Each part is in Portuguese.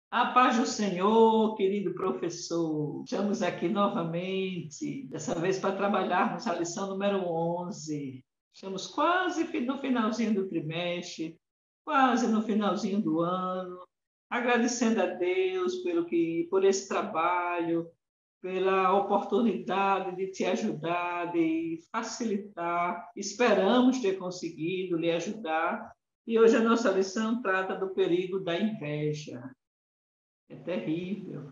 A paz do Senhor, querido professor. Estamos aqui novamente, dessa vez para trabalharmos a lição número 11. Estamos quase no finalzinho do trimestre, quase no finalzinho do ano, agradecendo a Deus por esse trabalho, pela oportunidade de te ajudar, de facilitar. Esperamos ter conseguido lhe ajudar. E hoje a nossa lição trata do perigo da inveja. É terrível.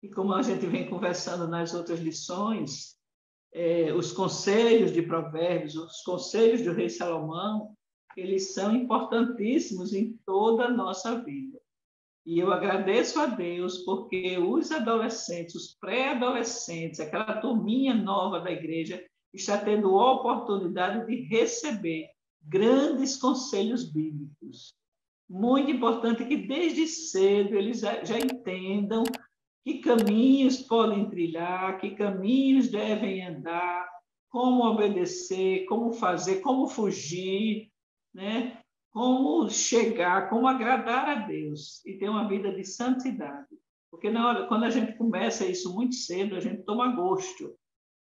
E como a gente vem conversando nas outras lições, os conselhos de Provérbios, os conselhos do rei Salomão, eles são importantíssimos em toda a nossa vida. E eu agradeço a Deus porque os adolescentes, os pré-adolescentes, aquela turminha nova da igreja, está tendo a oportunidade de receber grandes conselhos bíblicos. Muito importante que desde cedo eles já entendam que caminhos podem trilhar, que caminhos devem andar, como obedecer, como fazer, como fugir, né? Como chegar, como agradar a Deus e ter uma vida de santidade. Porque quando a gente começa isso muito cedo, a gente toma gosto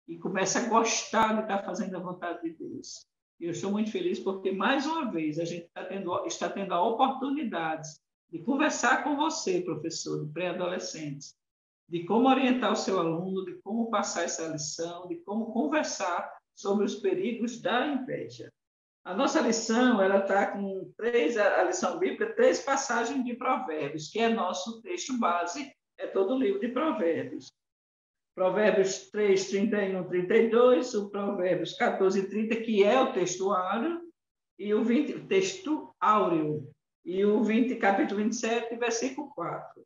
e começa a gostar de estar fazendo a vontade de Deus. E eu estou muito feliz porque, mais uma vez, a gente está tendo a oportunidade de conversar com você, professor de pré-adolescentes, de como orientar o seu aluno, de como passar essa lição, de como conversar sobre os perigos da inveja. A nossa lição, ela está com a lição bíblica, 3 passagens de Provérbios, que é nosso texto base, é todo o livro de Provérbios. Provérbios 3, 31, 32, o Provérbios 14, 30, que é o texto áureo, e o 20, o texto áureo, e o 20, capítulo 27, versículo 4.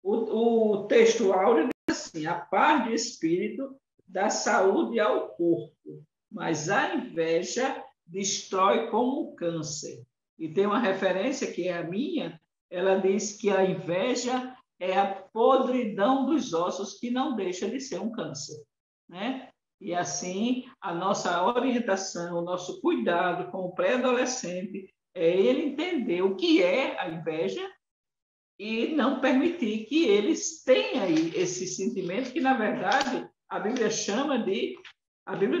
O texto áureo diz assim: a paz de espírito dá saúde ao corpo, mas a inveja destrói como o câncer. E tem uma referência que é a minha, ela diz que a inveja é a podridão dos ossos que não deixa de ser um câncer, né? E assim, a nossa orientação, o nosso cuidado com o pré-adolescente é ele entender o que é a inveja e não permitir que eles tenham aí esse sentimento que, na verdade, a Bíblia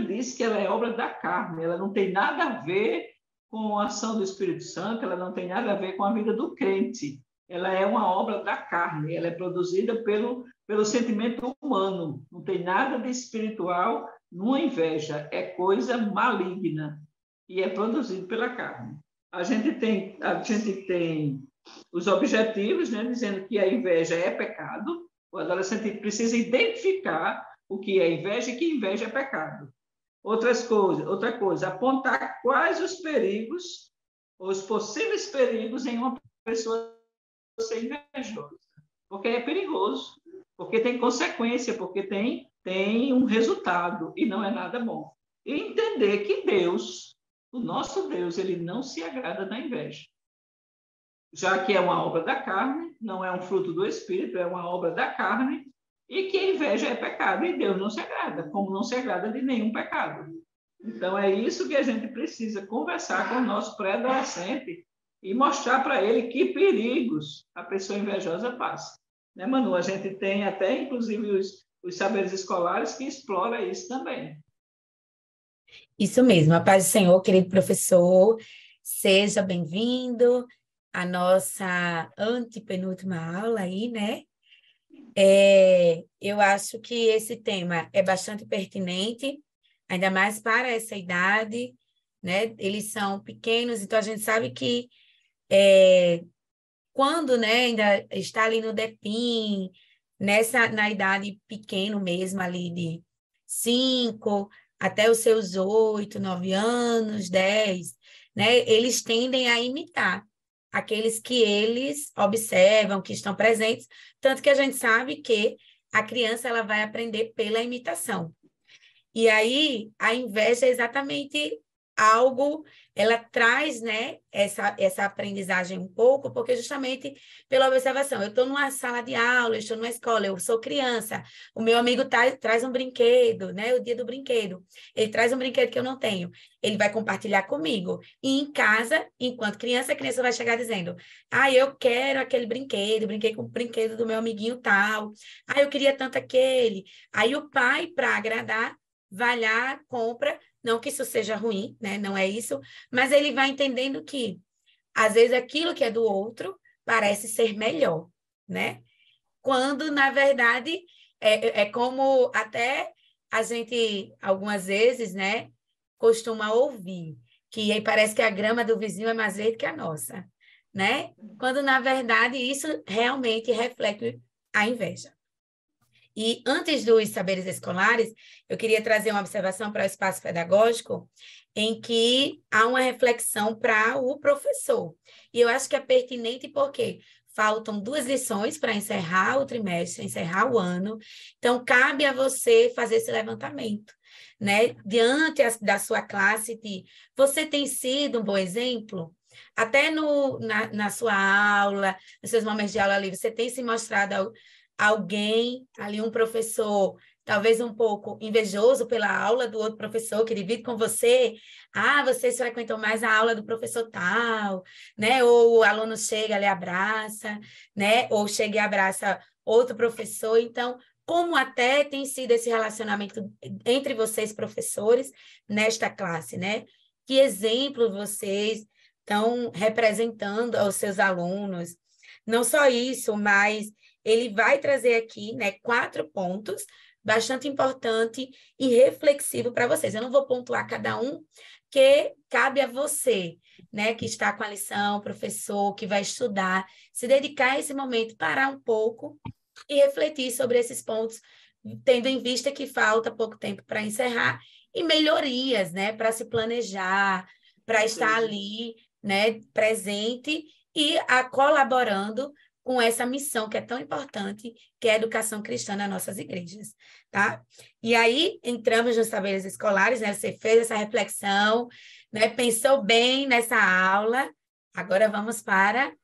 diz que ela é obra da carne, ela não tem nada a ver com a ação do Espírito Santo, ela não tem nada a ver com a vida do crente. Ela é uma obra da carne, ela é produzida pelo sentimento humano, não tem nada de espiritual numa inveja, é coisa maligna e é produzido pela carne. A gente tem os objetivos, né, dizendo que a inveja é pecado. O adolescente precisa identificar o que é inveja e que inveja é pecado. Outra coisa, apontar quais os perigos, os possíveis perigos em uma pessoa ser invejosa. Porque é perigoso, porque tem consequência, porque tem um resultado e não é nada bom. E entender que Deus, o nosso Deus, ele não se agrada da inveja. Já que é uma obra da carne, não é um fruto do Espírito, é uma obra da carne, e que a inveja é pecado, e Deus não se agrada, como não se agrada de nenhum pecado. Então, é isso que a gente precisa conversar com o nosso pré-adolescente e mostrar para ele que perigos a pessoa invejosa passa. Né, Manu? A gente tem até, inclusive, os saberes escolares que exploram isso também. Isso mesmo, a paz do Senhor, querido professor, seja bem-vindo à nossa antepenúltima aula aí, né? Eu acho que esse tema é bastante pertinente, ainda mais para essa idade, né? Eles são pequenos, então a gente sabe que quando, né, ainda está ali no DEPIN, na idade pequeno mesmo, ali de 5 até os seus 8, 9 anos, 10, né, eles tendem a imitar aqueles que eles observam, que estão presentes, tanto que a gente sabe que a criança ela vai aprender pela imitação. E aí, a inveja é exatamente algo, ela traz, né, essa aprendizagem um pouco, porque justamente pela observação, eu estou numa sala de aula, eu estou numa escola, eu sou criança, o meu amigo traz um brinquedo, né, o dia do brinquedo, ele traz um brinquedo que eu não tenho, ele vai compartilhar comigo, e em casa, enquanto criança, a criança vai chegar dizendo, eu quero aquele brinquedo, brinquei com o brinquedo do meu amiguinho tal, eu queria tanto aquele, aí o pai, para agradar, vai lá, compra. Não que isso seja ruim, né? Não é isso, mas ele vai entendendo que, às vezes, aquilo que é do outro parece ser melhor, né? Quando, na verdade, é como até a gente, algumas vezes, né, costuma ouvir, que aí parece que a grama do vizinho é mais verde que a nossa, né? Quando, na verdade, isso realmente reflete a inveja. E antes dos saberes escolares, eu queria trazer uma observação para o espaço pedagógico, em que há uma reflexão para o professor. E eu acho que é pertinente porque faltam 2 lições para encerrar o trimestre, encerrar o ano. Então, cabe a você fazer esse levantamento, né? Diante da sua classe, você tem sido um bom exemplo? Até na sua aula, nos seus momentos de aula livre, você tem se mostrado alguém, ali um professor, talvez um pouco invejoso pela aula do outro professor que divide com você, vocês frequentam mais a aula do professor tal, né? Ou o aluno chega, lhe abraça, né? Ou chega e abraça outro professor. Então, como até tem sido esse relacionamento entre vocês, professores, nesta classe, né? Que exemplo vocês estão representando aos seus alunos? Não só isso, mas ele vai trazer aqui, né, 4 pontos bastante importante e reflexivo para vocês. Eu não vou pontuar cada um, que cabe a você, né, que está com a lição, professor, que vai estudar, se dedicar a esse momento, parar um pouco e refletir sobre esses pontos, tendo em vista que falta pouco tempo para encerrar, e melhorias, né, para se planejar, para estar ali, né, presente e colaborando com essa missão que é tão importante, que é a educação cristã nas nossas igrejas, tá? E aí, entramos nos saberes escolares, né? Você fez essa reflexão, né? Pensou bem nessa aula, agora vamos para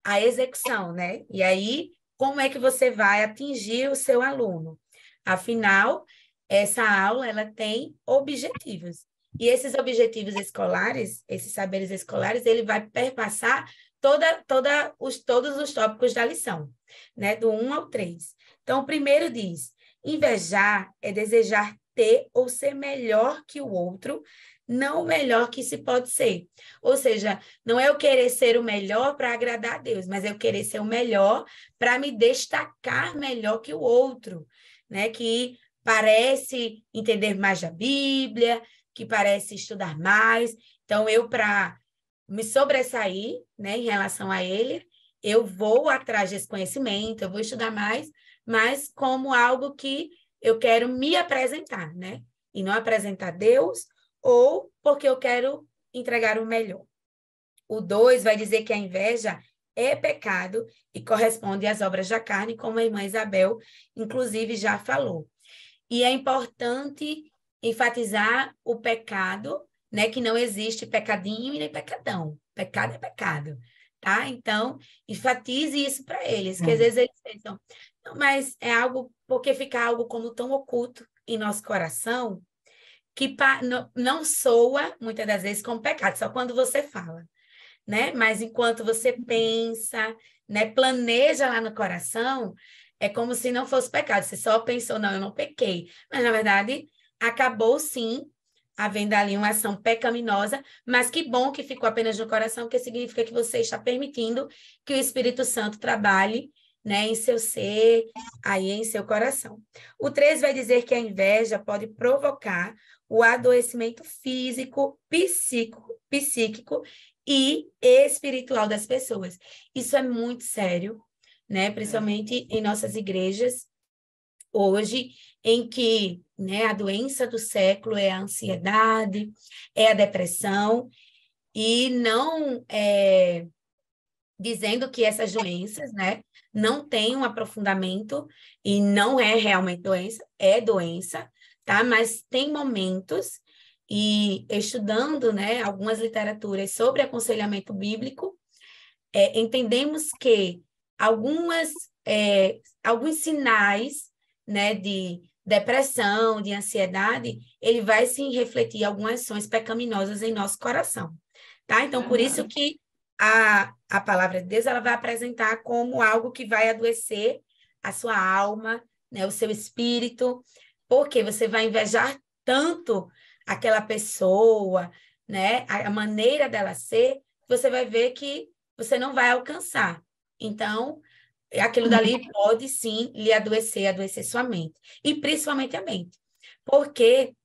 a execução, né? E aí, como é que você vai atingir o seu aluno? Afinal, essa aula, ela tem objetivos. E esses objetivos escolares, esses saberes escolares, ele vai perpassar todos os tópicos da lição, né? Do 1 ao 3. Então, o primeiro diz: invejar é desejar ter ou ser melhor que o outro, não o melhor que se pode ser. Ou seja, não é eu querer ser o melhor para agradar a Deus, mas é eu querer ser o melhor para me destacar melhor que o outro, né? Que parece entender mais da Bíblia, que parece estudar mais. Então, para me sobressair, né, em relação a ele, eu vou atrás desse conhecimento, eu vou estudar mais, mas como algo que eu quero me apresentar, né? E não apresentar Deus, ou porque eu quero entregar o melhor. O 2 vai dizer que a inveja é pecado e corresponde às obras da carne, como a irmã Isabel, inclusive, já falou. E é importante enfatizar o pecado, né? Que não existe pecadinho e nem pecadão. Pecado é pecado, tá? Então, enfatize isso para eles, que às vezes eles pensam, não, mas é algo, porque fica algo como tão oculto em nosso coração, que não soa, muitas das vezes, como pecado, só quando você fala, né? Mas enquanto você pensa, né, planeja lá no coração, é como se não fosse pecado. Você só pensou, não, eu não pequei. Mas, na verdade, acabou, sim, havendo ali uma ação pecaminosa, mas que bom que ficou apenas no coração, que significa que você está permitindo que o Espírito Santo trabalhe, né, em seu ser, aí em seu coração. O 3 vai dizer que a inveja pode provocar o adoecimento físico, psíquico e espiritual das pessoas. Isso é muito sério, né? Principalmente em nossas igrejas hoje, em que, né, a doença do século é a ansiedade, é a depressão, e não dizendo que essas doenças, né, não têm um aprofundamento e não é realmente doença, é doença, tá? Mas tem momentos e estudando, né, algumas literaturas sobre aconselhamento bíblico, entendemos que alguns sinais, né, de depressão, de ansiedade, ele vai se refletir em algumas ações pecaminosas em nosso coração, tá? Então, por isso que a palavra de Deus, ela vai apresentar como algo que vai adoecer a sua alma, né, o seu espírito, porque você vai invejar tanto aquela pessoa, né, a maneira dela ser, você vai ver que você não vai alcançar. Então, aquilo dali pode sim lhe adoecer sua mente. E principalmente a mente. Porque,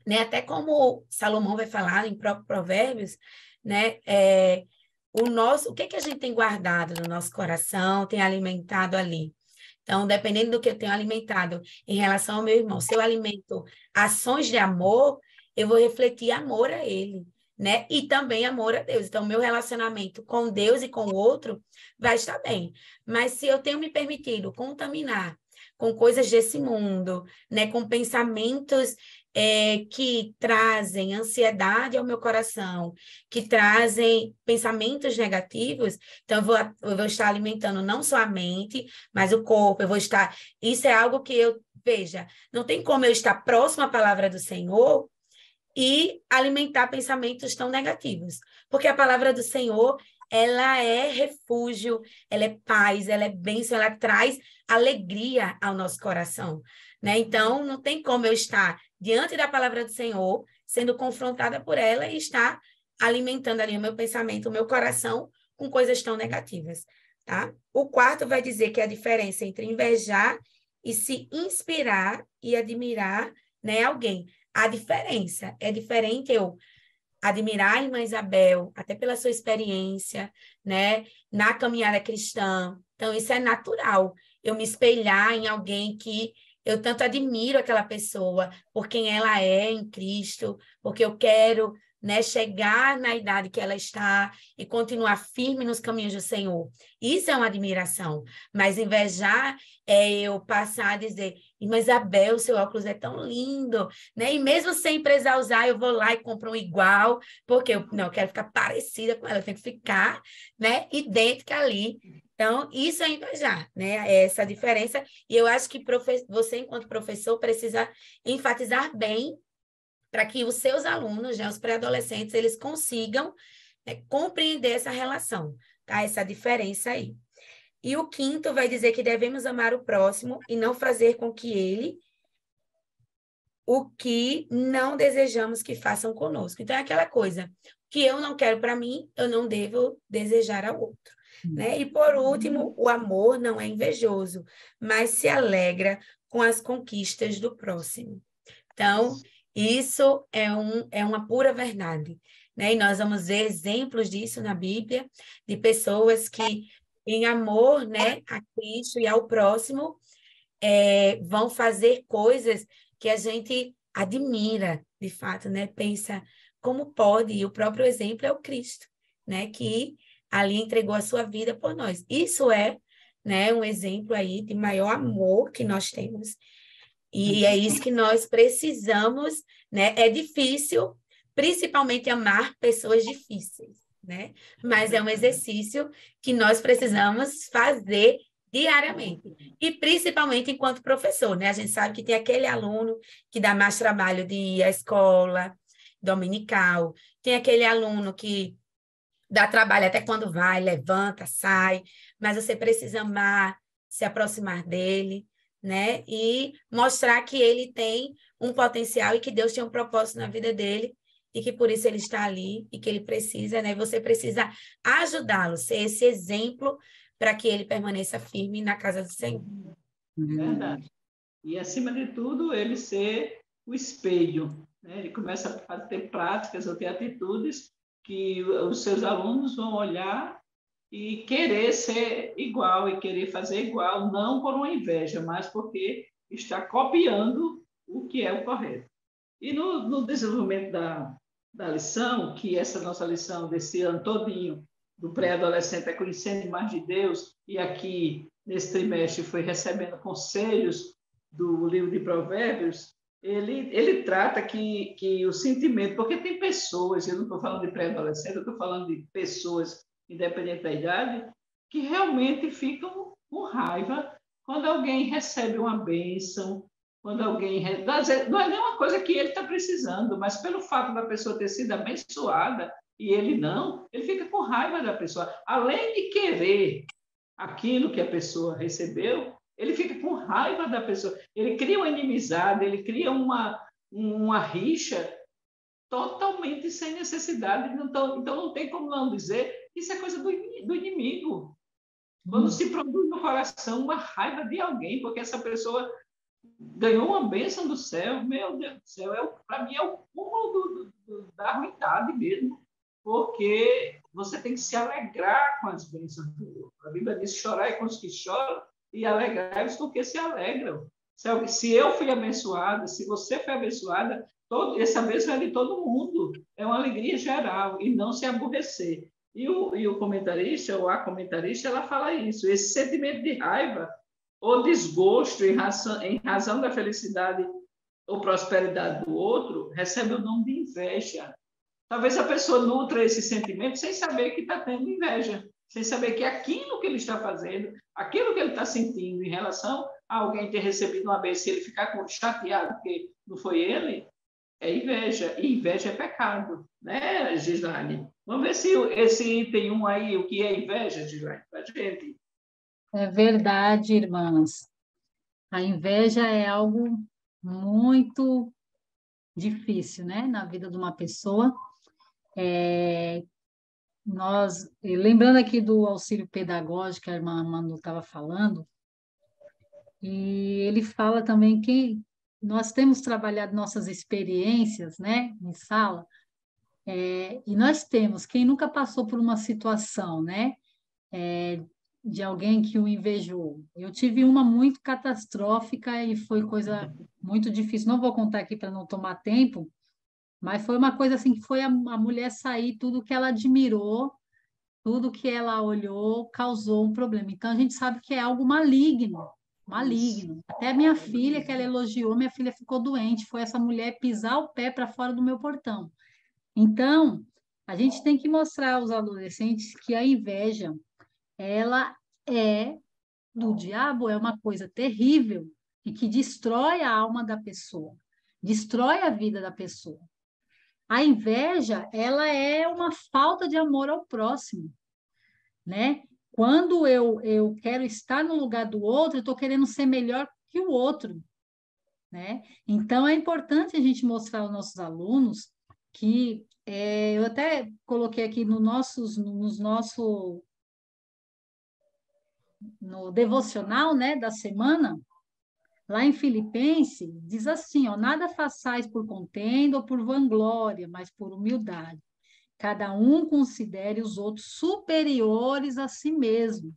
né, até como Salomão vai falar em Provérbios, né, o que que a gente tem guardado no nosso coração, tem alimentado ali. Então, dependendo do que eu tenho alimentado em relação ao meu irmão, se eu alimento ações de amor, eu vou refletir amor a ele, né? E também amor a Deus. Então, meu relacionamento com Deus e com o outro vai estar bem. Mas se eu tenho me permitido contaminar com coisas desse mundo, né? Com pensamentos que trazem ansiedade ao meu coração, que trazem pensamentos negativos, então eu vou estar alimentando não só a mente, mas o corpo, eu vou estar... Isso é algo que veja, não tem como eu estar próximo à palavra do Senhor e alimentar pensamentos tão negativos, porque a palavra do Senhor, ela é refúgio, ela é paz, ela é bênção, ela traz alegria ao nosso coração, né? Então, não tem como eu estar diante da palavra do Senhor, sendo confrontada por ela e estar alimentando ali o meu pensamento, o meu coração com coisas tão negativas, tá? O quarto vai dizer que a diferença entre invejar e se inspirar e admirar, né, alguém. A diferença é diferente eu admirar a irmã Isabel, até pela sua experiência, né, na caminhada cristã. Então, isso é natural. Eu me espelhar em alguém que eu tanto admiro aquela pessoa por quem ela é em Cristo, porque eu quero, né, chegar na idade que ela está e continuar firme nos caminhos do Senhor. Isso é uma admiração. Mas invejar é eu passar a dizer, irmã Isabel, seu óculos é tão lindo, né? E mesmo sem precisar usar, eu vou lá e compro um igual, porque eu quero ficar parecida com ela, eu tenho que ficar, né, idêntica ali. Então, isso é invejar, né? Essa diferença. E eu acho que você, enquanto professor, precisa enfatizar bem para que os seus alunos, né, os pré-adolescentes, eles consigam, né, compreender essa relação, tá? Essa diferença aí. E o quinto vai dizer que devemos amar o próximo e não fazer com que ele o que não desejamos que façam conosco. Então, é aquela coisa que eu não quero para mim, eu não devo desejar ao outro. Né? E, por último, o amor não é invejoso, mas se alegra com as conquistas do próximo. Então, isso é uma pura verdade. Né? E nós vamos ver exemplos disso na Bíblia, de pessoas que, em amor, né, a Cristo e ao próximo, vão fazer coisas que a gente admira, de fato, né? Pensa como pode, e o próprio exemplo é o Cristo, né? Que ali entregou a sua vida por nós. Isso é, né, um exemplo aí de maior amor que nós temos. E é isso que nós precisamos, né? É difícil, principalmente amar pessoas difíceis, né? Mas é um exercício que nós precisamos fazer diariamente. E principalmente enquanto professor, né? A gente sabe que tem aquele aluno que dá mais trabalho de ir à escola dominical, tem aquele aluno que dá trabalho até quando vai, levanta, sai, mas você precisa amar, se aproximar dele, né? E mostrar que ele tem um potencial e que Deus tem um propósito na vida dele e que por isso ele está ali e que ele precisa, né? Você precisa ajudá-lo, ser esse exemplo para que ele permaneça firme na casa do Senhor. Verdade. E, acima de tudo, ele ser o espelho, né? Ele começa a ter práticas ou ter atitudes que os seus alunos vão olhar e querer ser igual e querer fazer igual, não por uma inveja, mas porque está copiando o que é o correto. E no desenvolvimento da lição, que essa nossa lição desse ano todinho, do pré-adolescente é conhecendo mais de Deus, e aqui, nesse trimestre, foi recebendo conselhos do livro de Provérbios, ele trata que o sentimento, porque tem pessoas, eu não estou falando de pré-adolescente, eu estou falando de pessoas, independente da idade, que realmente ficam com raiva quando alguém recebe uma bênção, quando alguém... Não é nem uma coisa que ele está precisando, mas pelo fato da pessoa ter sido abençoada e ele não, ele fica com raiva da pessoa. Além de querer aquilo que a pessoa recebeu, ele fica com raiva da pessoa. Ele cria uma inimizade, ele cria uma rixa totalmente sem necessidade. Então, não tem como não dizer que isso é coisa do inimigo. Quando se produz no coração uma raiva de alguém, porque essa pessoa ganhou uma bênção do céu, meu Deus do céu, para mim é o cúmulo da ruindade mesmo, porque você tem que se alegrar com as bênçãos do outro. A Bíblia diz: chorai com os que choram e alegrai-vos com os que se alegram. Se eu fui abençoada, se você foi abençoada, essa bênção é de todo mundo. É uma alegria geral e não se aborrecer. E o comentarista, ou a comentarista, ela fala isso. Esse sentimento de raiva ou desgosto em razão da felicidade ou prosperidade do outro recebe o nome de inveja. Talvez a pessoa nutra esse sentimento sem saber que está tendo inveja, sem saber que aquilo que ele está fazendo, aquilo que ele está sentindo em relação a alguém ter recebido uma bênção, se ele ficar chateado porque não foi ele, é inveja. E inveja é pecado, né, Gislaine? Vamos ver se esse item 1 aí, o que é inveja, Gislaine, para a gente. É verdade, irmãs. A inveja é algo muito difícil, né, na vida de uma pessoa. Lembrando aqui do auxílio pedagógico que a irmã Manu estava falando, e ele fala também que nós temos trabalhado nossas experiências, né, em sala, e nós temos, quem nunca passou por uma situação, né, de alguém que o invejou. Eu tive uma muito catastrófica e foi coisa muito difícil. Não vou contar aqui para não tomar tempo, mas foi uma coisa assim que foi a mulher sair, tudo que ela admirou, tudo que ela olhou causou um problema. Então a gente sabe que é algo maligno, maligno. Até minha filha, que ela elogiou, minha filha ficou doente, foi essa mulher pisar o pé para fora do meu portão. Então, a gente tem que mostrar aos adolescentes que a inveja, ela é do diabo, é uma coisa terrível e que destrói a alma da pessoa, destrói a vida da pessoa. A inveja, ela é uma falta de amor ao próximo, né? Quando eu quero estar no lugar do outro, eu estou querendo ser melhor que o outro, né? Então, é importante a gente mostrar aos nossos alunos que, eu até coloquei aqui no devocional, né, da semana, lá em Filipenses, diz assim, ó, nada façais por contenda ou por vanglória, mas por humildade. Cada um considere os outros superiores a si mesmo,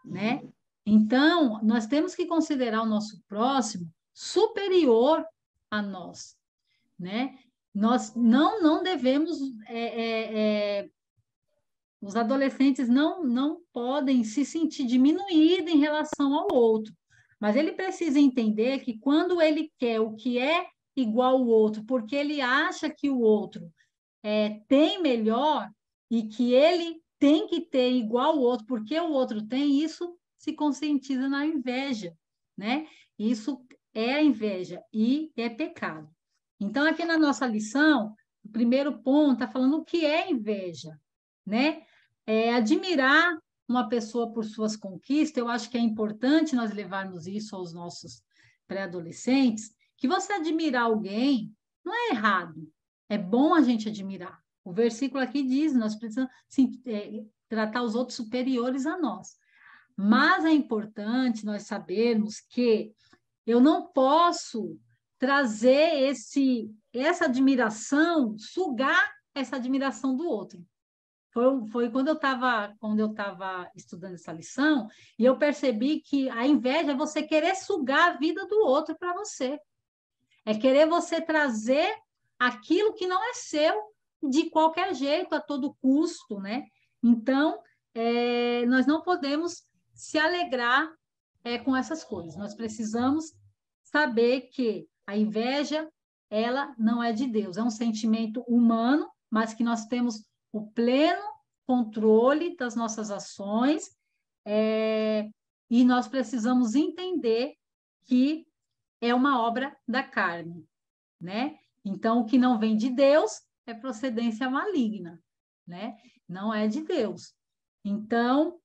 né? Então, nós temos que considerar o nosso próximo superior a nós, né? Nós não devemos... os adolescentes não podem se sentir diminuídos em relação ao outro, mas ele precisa entender que quando ele quer o que é igual ao outro, porque ele acha que o outro tem melhor e que ele tem que ter igual ao outro, porque o outro tem, isso se conscientiza na inveja, né? Isso é a inveja e é pecado. Então, aqui na nossa lição, o primeiro ponto está falando o que é inveja, né? Admirar uma pessoa por suas conquistas, eu acho que é importante nós levarmos isso aos nossos pré-adolescentes, que você admirar alguém não é errado, é bom a gente admirar. O versículo aqui diz, nós precisamos tratar os outros superiores a nós. Mas é importante nós sabermos que eu não posso trazer essa admiração, sugar essa admiração do outro. Foi quando eu estava estudando essa lição, e eu percebi que a inveja é você querer sugar a vida do outro para você. É querer você trazer aquilo que não é seu de qualquer jeito, a todo custo, né? Então, nós não podemos se alegrar com essas coisas. Nós precisamos saber que A inveja, ela não é de Deus, é um sentimento humano, mas que nós temos o pleno controle das nossas ações, e nós precisamos entender que é uma obra da carne, né? Então, o que não vem de Deus é procedência maligna, né? Não é de Deus. Então,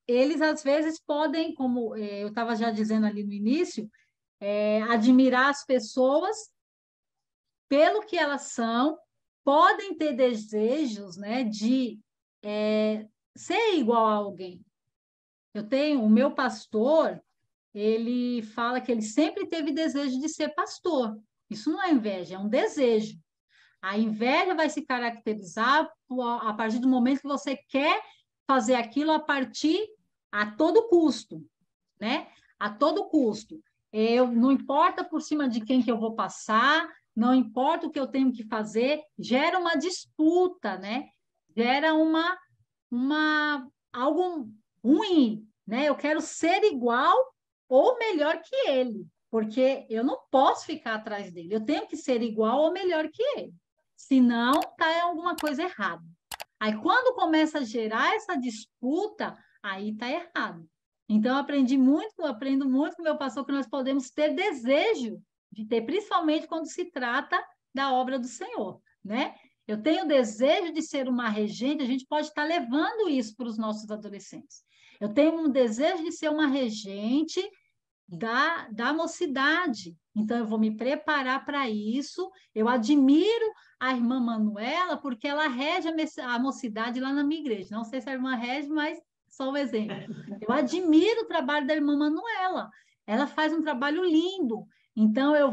eles às vezes podem, como eu estava já dizendo ali no início, admirar as pessoas pelo que elas são, podem ter desejos, né, de ser igual a alguém. Eu tenho o meu pastor, ele fala que ele sempre teve desejo de ser pastor. Isso não é inveja, é um desejo. A inveja vai se caracterizar a partir do momento que você quer fazer aquilo a todo custo, né? A todo custo. Não importa por cima de quem que eu vou passar, não importa o que eu tenho que fazer, gera uma disputa, né? Gera algo ruim, né? Eu quero ser igual ou melhor que ele, porque eu não posso ficar atrás dele, eu tenho que ser igual ou melhor que ele, senão tá alguma coisa errada. Aí, quando começa a gerar essa disputa, aí tá errado. Então, eu aprendo muito com o meu pastor que nós podemos ter desejo de ter, principalmente quando se trata da obra do Senhor, né? Eu tenho desejo de ser uma regente, a gente pode estar levando isso para os nossos adolescentes. Eu tenho um desejo de ser uma regente da mocidade. Então, eu vou me preparar para isso. Eu admiro a irmã Manuela, porque ela rege a mocidade lá na minha igreja. Não sei se a irmã rege, mas só um exemplo. Eu admiro o trabalho da irmã Manuela. Ela faz um trabalho lindo. Então, é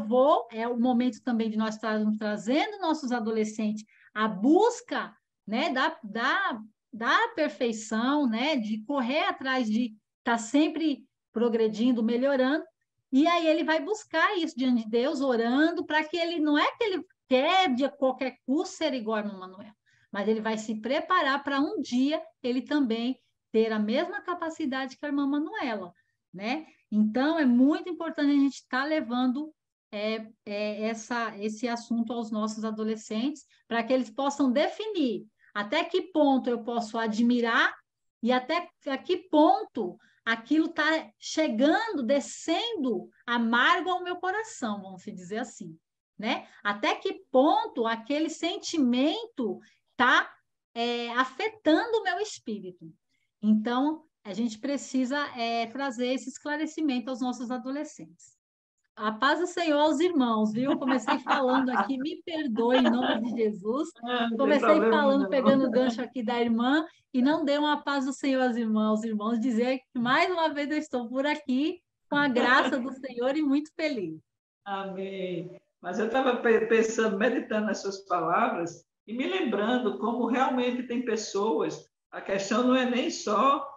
o momento também de nós estarmos trazendo nossos adolescentes à busca, né, da perfeição, né, de correr atrás de estar sempre progredindo, melhorando, e aí ele vai buscar isso diante de Deus, orando, para que ele, não é que ele quer de qualquer custo ser igual a irmão Manuel, mas ele vai se preparar para um dia ele também ter a mesma capacidade que a irmã Manuela, né? Então, é muito importante a gente estar levando esse assunto aos nossos adolescentes, para que eles possam definir até que ponto eu posso admirar e até a que ponto aquilo está chegando, descendo amargo ao meu coração, vamos dizer assim, né? Até que ponto aquele sentimento está afetando o meu espírito. Então, a gente precisa trazer esse esclarecimento aos nossos adolescentes. A paz do Senhor aos irmãos, viu? Comecei falando aqui, me perdoe em nome de Jesus. Comecei falando, pegando o gancho aqui da irmã, e não dei uma paz do Senhor aos irmãos, dizer que mais uma vez eu estou por aqui, com a graça do Senhor e muito feliz. Amém. Mas eu estava pensando, meditando nas suas palavras, e me lembrando como realmente tem pessoas, a questão não é nem só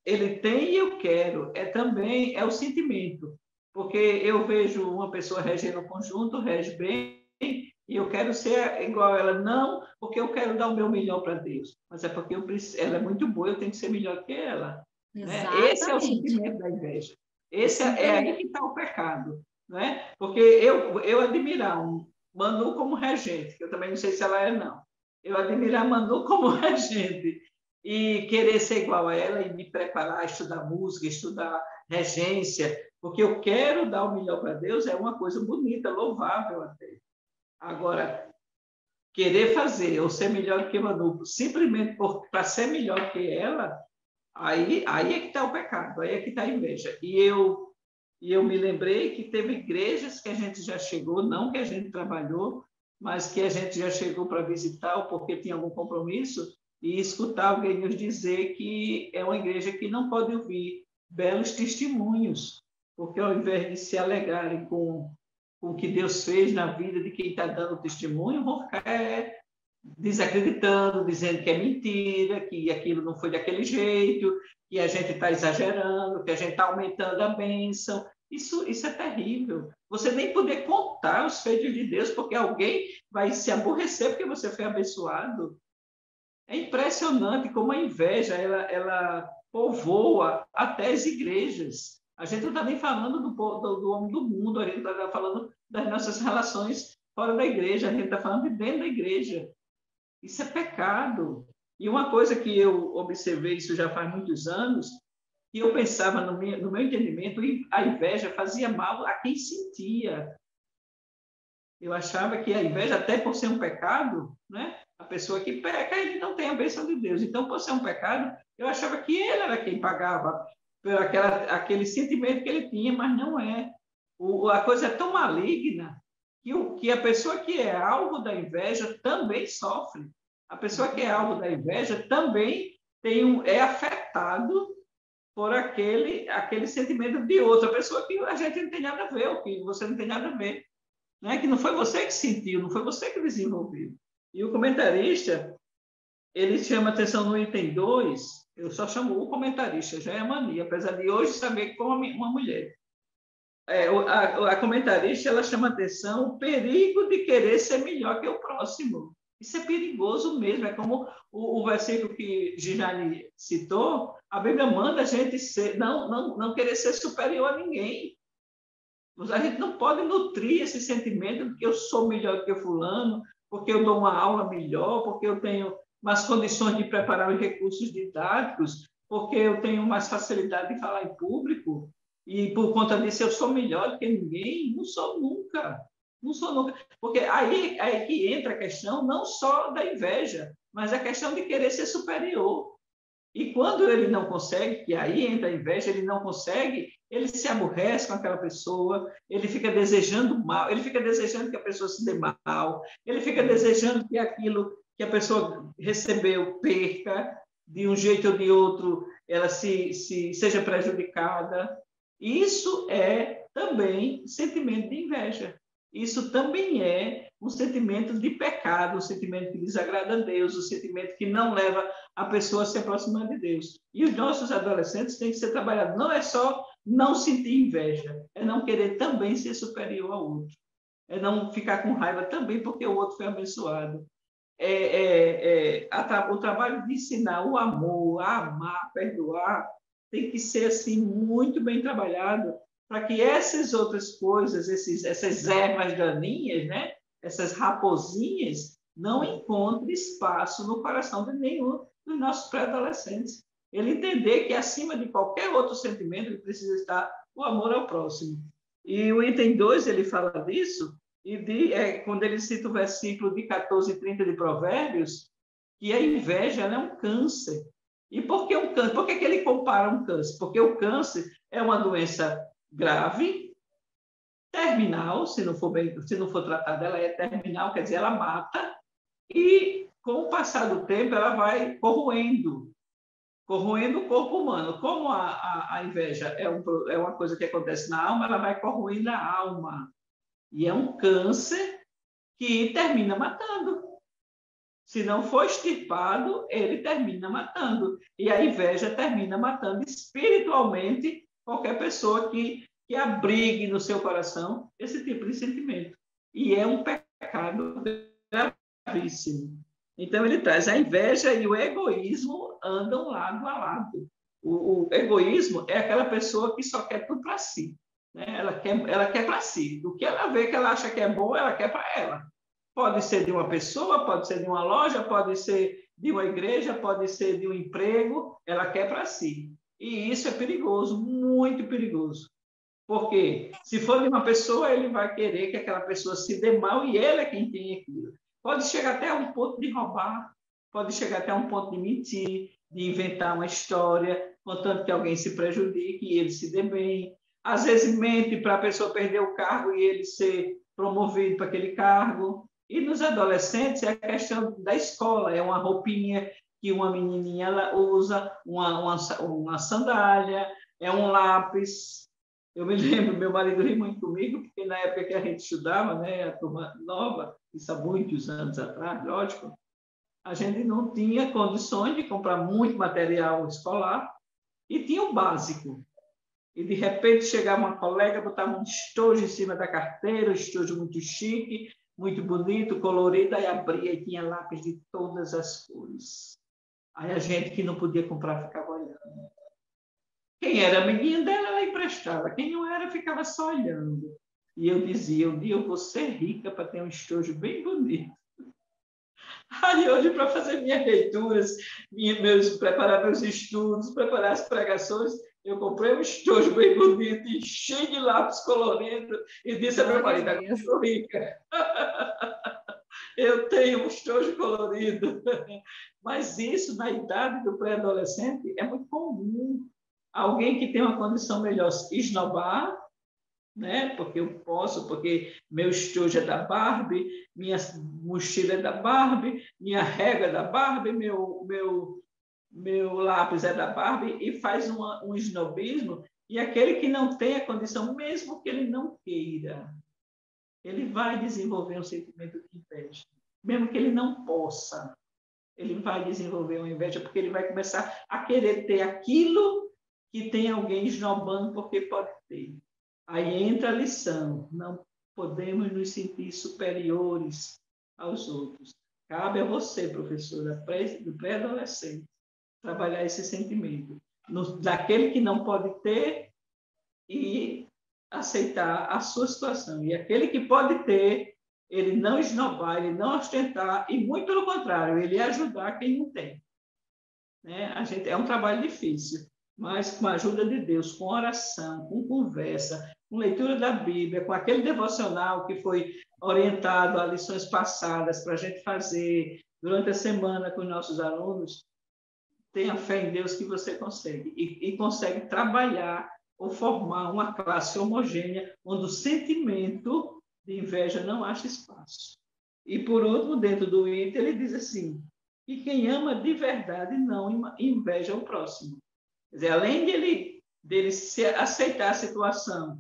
ele tem e eu quero, também o sentimento. Porque eu vejo uma pessoa regendo o conjunto, rege bem, e eu quero ser igual a ela. Não porque eu quero dar o meu melhor para Deus, mas é porque ela é muito boa, eu tenho que ser melhor que ela. Né? Esse é o sentimento da inveja. Esse é aí que está o pecado. Né? Porque eu admirar Manu como regente, que eu também não sei se ela é, não. Eu admirar Manu como regente e querer ser igual a ela e me preparar, estudar música, estudar regência, porque eu quero dar o melhor para Deus, é uma coisa bonita, louvável até. Agora, querer fazer ou ser melhor que Manu, simplesmente para ser melhor que ela, aí é que está o pecado, aí é que está a inveja. E eu me lembrei que teve igrejas que a gente já chegou, não que a gente trabalhou, mas que a gente já chegou para visitar, ou porque tinha algum compromisso, e escutar alguém nos dizer que é uma igreja que não pode ouvir belos testemunhos, porque ao invés de se alegrarem com o que Deus fez na vida de quem está dando testemunho, vão ficar desacreditando, dizendo que é mentira, que aquilo não foi daquele jeito, que a gente está exagerando, que a gente está aumentando a bênção. Isso é terrível. Você nem poder contar os feitos de Deus, porque alguém vai se aborrecer porque você foi abençoado. É impressionante como a inveja ela povoa até as igrejas. A gente não está nem falando do homem do mundo, a gente está falando das nossas relações fora da igreja, a gente está falando de dentro da igreja. Isso é pecado. E uma coisa que eu observei, isso já faz muitos anos, que eu pensava, no meu entendimento, a inveja fazia mal a quem sentia. Eu achava que a inveja, até por ser um pecado, né? A pessoa que peca, ele não tem a bênção de Deus. Então, por ser um pecado, eu achava que ele era quem pagava por aquele sentimento que ele tinha, mas não é. A coisa é tão maligna que a pessoa que é alvo da inveja também sofre. A pessoa que é alvo da inveja também é afetado por aquele sentimento de outra pessoa que a gente não tem nada a ver, ou que você não tem nada a ver. Né? Que não foi você que sentiu, não foi você que desenvolveu. E o comentarista, ele chama atenção no item 2, eu só chamo o comentarista, já é mania, apesar de hoje saber que foi uma mulher. A comentarista, ela chama atenção o perigo de querer ser melhor que o próximo. Isso é perigoso mesmo, é como o versículo que Ginane citou, a Bíblia manda a gente não querer ser superior a ninguém. A gente não pode nutrir esse sentimento de que eu sou melhor que o fulano, porque eu dou uma aula melhor, porque eu tenho mais condições de preparar os recursos didáticos, porque eu tenho mais facilidade de falar em público, e por conta disso eu sou melhor do que ninguém. Não sou nunca. Não sou nunca. Porque aí que entra a questão não só da inveja, mas a questão de querer ser superior. E quando ele não consegue, que aí entra a inveja, ele não consegue, ele se aborrece com aquela pessoa, ele fica desejando mal, ele fica desejando que a pessoa se dê mal, ele fica desejando que aquilo que a pessoa recebeu perca, de um jeito ou de outro, ela seja prejudicada. Isso é também sentimento de inveja. Isso também é um sentimento de pecado, um sentimento que desagrada a Deus, um sentimento que não leva a pessoa a se aproximar de Deus. E os nossos adolescentes têm que ser trabalhados. Não é só não sentir inveja, é não querer também ser superior ao outro. É não ficar com raiva também porque o outro foi abençoado. O trabalho de ensinar o amor, a amar, a perdoar, tem que ser assim muito bem trabalhado, para que essas outras coisas, essas ervas daninhas, né? Essas raposinhas, não encontrem espaço no coração de nenhum dos nossos pré-adolescentes. Ele entender que, acima de qualquer outro sentimento, precisa estar o amor ao próximo. E o item 2, ele fala disso, quando ele cita o versículo de 14 e 30 de Provérbios, que a inveja é um câncer. E por que um câncer? Por que ele compara um câncer? Porque o câncer é uma doença grave, terminal, se não for tratada, ela é terminal, quer dizer, ela mata, e com o passar do tempo ela vai corroendo o corpo humano. Como a inveja é uma coisa que acontece na alma, ela vai corroendo a alma. E é um câncer que termina matando. Se não for extirpado, ele termina matando. E a inveja termina matando espiritualmente qualquer pessoa que abrigue no seu coração esse tipo de sentimento. E é um pecado gravíssimo. Então, ele traz a inveja e o egoísmo andam lado a lado. O egoísmo é aquela pessoa que só quer tudo para si. Né? Ela quer para si. O que ela vê que ela acha que é bom, ela quer para ela. Pode ser de uma pessoa, pode ser de uma loja, pode ser de uma igreja, pode ser de um emprego, ela quer para si. E isso é perigoso, muito perigoso. Porque se for de uma pessoa, ele vai querer que aquela pessoa se dê mal e ele é quem tem aquilo. Pode chegar até um ponto de roubar, pode chegar até um ponto de mentir, de inventar uma história, contanto que alguém se prejudique e ele se dê bem. Às vezes mente para a pessoa perder o cargo e ele ser promovido para aquele cargo. E nos adolescentes é a questão da escola, é uma roupinha que uma menininha ela usa, uma sandália, é um lápis. Eu me lembro, meu marido ri muito comigo, porque na época que a gente estudava, né, a turma nova, isso há muitos anos atrás, lógico, a gente não tinha condições de comprar muito material escolar e tinha o básico. E, de repente, chegava uma colega, botava um estojo em cima da carteira, um estojo muito chique, muito bonito, colorido, aí abria e tinha lápis de todas as cores. Aí a gente que não podia comprar ficava olhando. Quem era amiguinha dela, ela emprestava. Quem não era, ficava só olhando. E eu dizia, um dia eu vou ser rica para ter um estojo bem bonito. Aí hoje, para fazer minhas leituras, preparar meus estudos, preparar as pregações, eu comprei um estojo bem bonito e cheio de lápis coloridos e disse a meu marido, agora eu sou rica. Eu tenho um estojo colorido. Mas isso, na idade do pré-adolescente, é muito comum. Alguém que tem uma condição melhor esnobar, né? Porque eu posso, porque meu estojo é da Barbie, minha mochila é da Barbie, minha régua é da Barbie, meu lápis é da Barbie, e faz um esnobismo. E aquele que não tem a condição, mesmo que ele não queira, ele vai desenvolver um sentimento de inveja. Mesmo que ele não possa, ele vai desenvolver uma inveja, porque ele vai começar a querer ter aquilo que tem alguém esnobando porque pode ter. Aí entra a lição, não podemos nos sentir superiores aos outros. Cabe a você, professora, do pré-adolescente, trabalhar esse sentimento. Daquele que não pode ter e aceitar a sua situação. E aquele que pode ter, ele não esnobar, ele não ostentar, e muito pelo contrário, ele ajudar quem não tem. Né? É um trabalho difícil, mas com a ajuda de Deus, com oração, com conversa, com leitura da Bíblia, com aquele devocional que foi orientado a lições passadas para a gente fazer durante a semana com os nossos alunos, tenha fé em Deus que você consegue. E consegue trabalhar ou formar uma classe homogênea, onde o sentimento de inveja não acha espaço. E, por último, dentro do item, ele diz assim, que quem ama de verdade não inveja o próximo. Quer dizer, além dele aceitar a situação,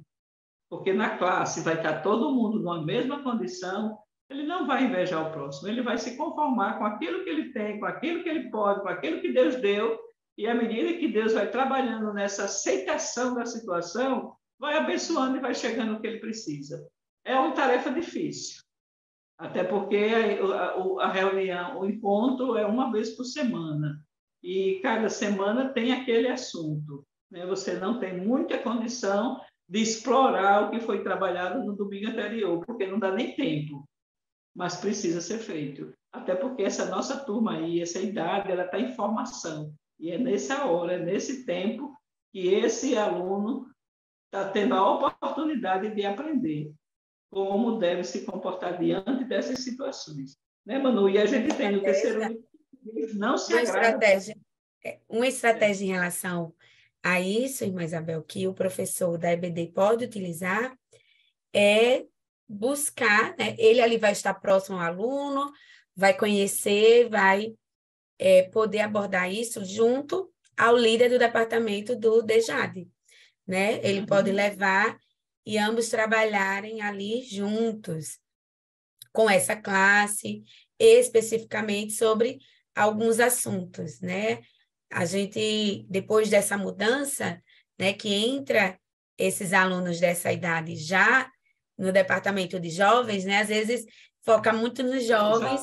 porque na classe vai estar todo mundo numa mesma condição, ele não vai invejar o próximo, ele vai se conformar com aquilo que ele tem, com aquilo que ele pode, com aquilo que Deus deu, e à medida que Deus vai trabalhando nessa aceitação da situação, vai abençoando e vai chegando o que ele precisa. É uma tarefa difícil, até porque a reunião, o encontro é uma vez por semana, e cada semana tem aquele assunto. Né? Você não tem muita condição de explorar o que foi trabalhado no domingo anterior, porque não dá nem tempo, mas precisa ser feito. Até porque essa nossa turma aí, essa idade, ela está em formação. E é nessa hora, é nesse tempo, que esse aluno está tendo a oportunidade de aprender como deve se comportar diante dessas situações. Né, Manu? E a gente tem no terceiro livro, não se agrada. Uma estratégia em relação a isso, irmã Isabel, que o professor da EBD pode utilizar é buscar, né? Ele ali vai estar próximo ao aluno, vai conhecer, vai poder abordar isso junto ao líder do departamento do DEJAD, né? Ele pode levar e ambos trabalharem ali juntos com essa classe, especificamente sobre alguns assuntos, né? A gente, depois dessa mudança, né, que entra esses alunos dessa idade já no departamento de jovens, né, às vezes foca muito nos jovens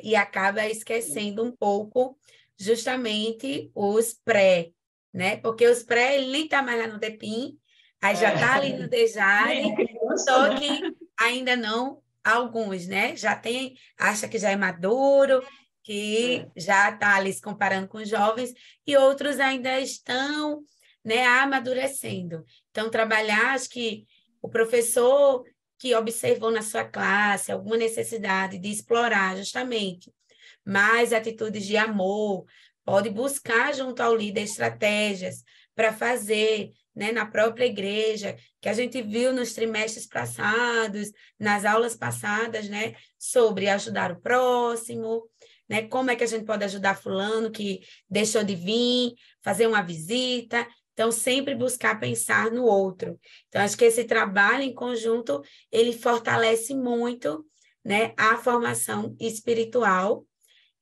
e acaba esquecendo um pouco justamente os pré, né? Porque os pré, ele nem está mais lá no DEPIM, aí já está ali no DEJAD, só que ainda não, alguns, né? Já tem, acha que já é maduro, que já está ali se comparando com os jovens, e outros ainda estão, né, amadurecendo. Então, trabalhar, acho que o professor que observou na sua classe alguma necessidade de explorar justamente mais atitudes de amor, pode buscar junto ao líder estratégias para fazer, né, na própria igreja, que a gente viu nos trimestres passados, nas aulas passadas, né, sobre ajudar o próximo, né, como é que a gente pode ajudar fulano que deixou de vir, fazer uma visita. Então, sempre buscar pensar no outro. Então, acho que esse trabalho em conjunto, ele fortalece muito, né, a formação espiritual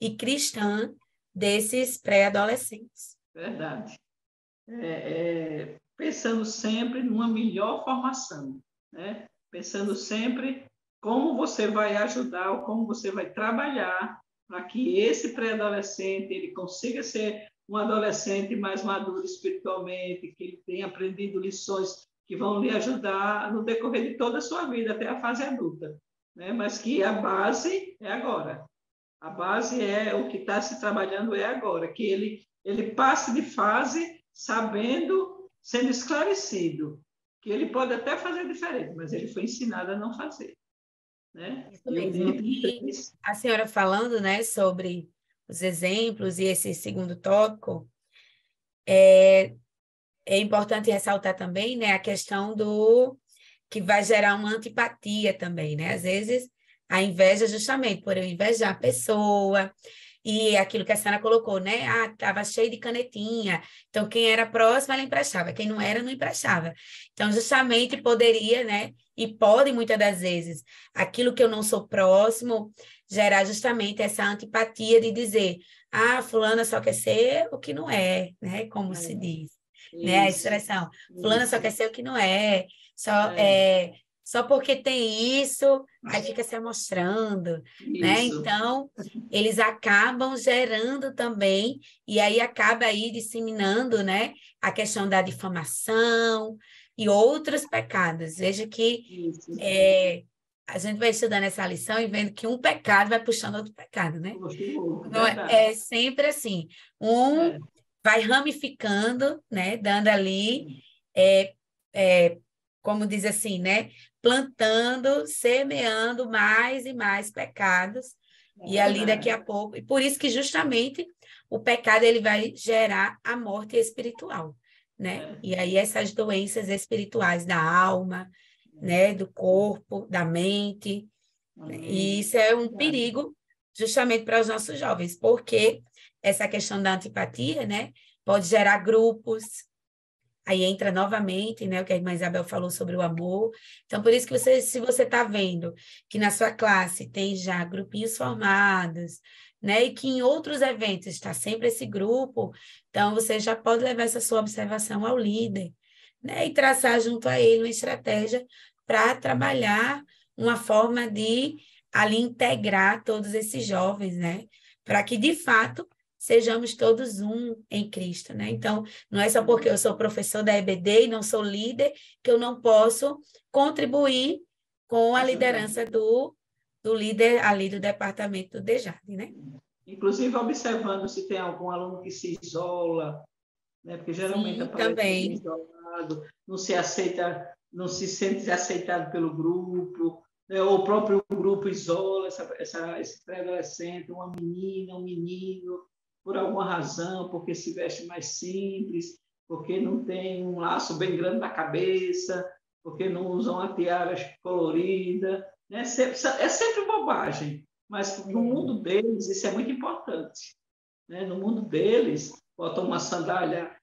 e cristã desses pré-adolescentes. Verdade. Pensando sempre numa melhor formação, né? Pensando sempre como você vai ajudar ou como você vai trabalhar para que esse pré-adolescente ele consiga ser um adolescente mais maduro espiritualmente, que ele tenha aprendido lições que vão lhe ajudar no decorrer de toda a sua vida, até a fase adulta, né? Mas que a base é agora. A base é o que está se trabalhando é agora, que ele passe de fase sabendo, sendo esclarecido, que ele pode até fazer diferente, mas ele foi ensinado a não fazer, né? Isso mesmo. E a senhora falando, né, sobre os exemplos e esse segundo tópico, é importante ressaltar também, né, a questão do que vai gerar uma antipatia também, né? Às vezes, a inveja justamente por eu invejar a pessoa, e aquilo que a senhora colocou, né? Ah, estava cheio de canetinha, então quem era próximo, ela emprestava, quem não era, não emprestava. Então, justamente poderia, né? E pode, muitas das vezes, aquilo que eu não sou próximo, gerar justamente essa antipatia de dizer, ah, fulana só quer ser o que não é, né? Como se diz, né? A expressão, fulana só quer ser o que não é, só porque tem isso, aí fica se mostrando, né? Então, eles acabam gerando também, e aí acaba aí disseminando, né, a questão da difamação e outros pecados. Veja que a gente vai estudando essa lição e vendo que um pecado vai puxando outro pecado, né? Não é sempre assim. Vai ramificando, né, dando ali, como diz assim, né, plantando, semeando mais e mais pecados, e ali daqui a pouco, e por isso que justamente o pecado ele vai gerar a morte espiritual, né? E aí essas doenças espirituais da alma, né, do corpo, da mente, e isso é um perigo justamente para os nossos jovens, porque essa questão da antipatia, né, pode gerar grupos. Aí entra novamente, né, o que a irmã Isabel falou sobre o amor. Então, por isso que se você está vendo que na sua classe tem já grupinhos formados, né, e que em outros eventos está sempre esse grupo, então você já pode levar essa sua observação ao líder, né, e traçar junto a ele uma estratégia para trabalhar uma forma de ali integrar todos esses jovens, né, para que de fato sejamos todos um em Cristo, né? Então, não é só porque eu sou professor da EBD e não sou líder que eu não posso contribuir com a liderança do líder ali do departamento do DEJAD, né? Inclusive, observando se tem algum aluno que se isola, né? Porque geralmente Sim, aparece também. isolado, não se aceita, não se sente aceitado pelo grupo, né? Ou o próprio grupo isola esse pré-adolescente, uma menina, um menino, por alguma razão, porque se veste mais simples, porque não tem um laço bem grande na cabeça, porque não usam uma tiara colorida, né? É sempre bobagem, mas no mundo deles isso é muito importante, né? No mundo deles, botam uma sandália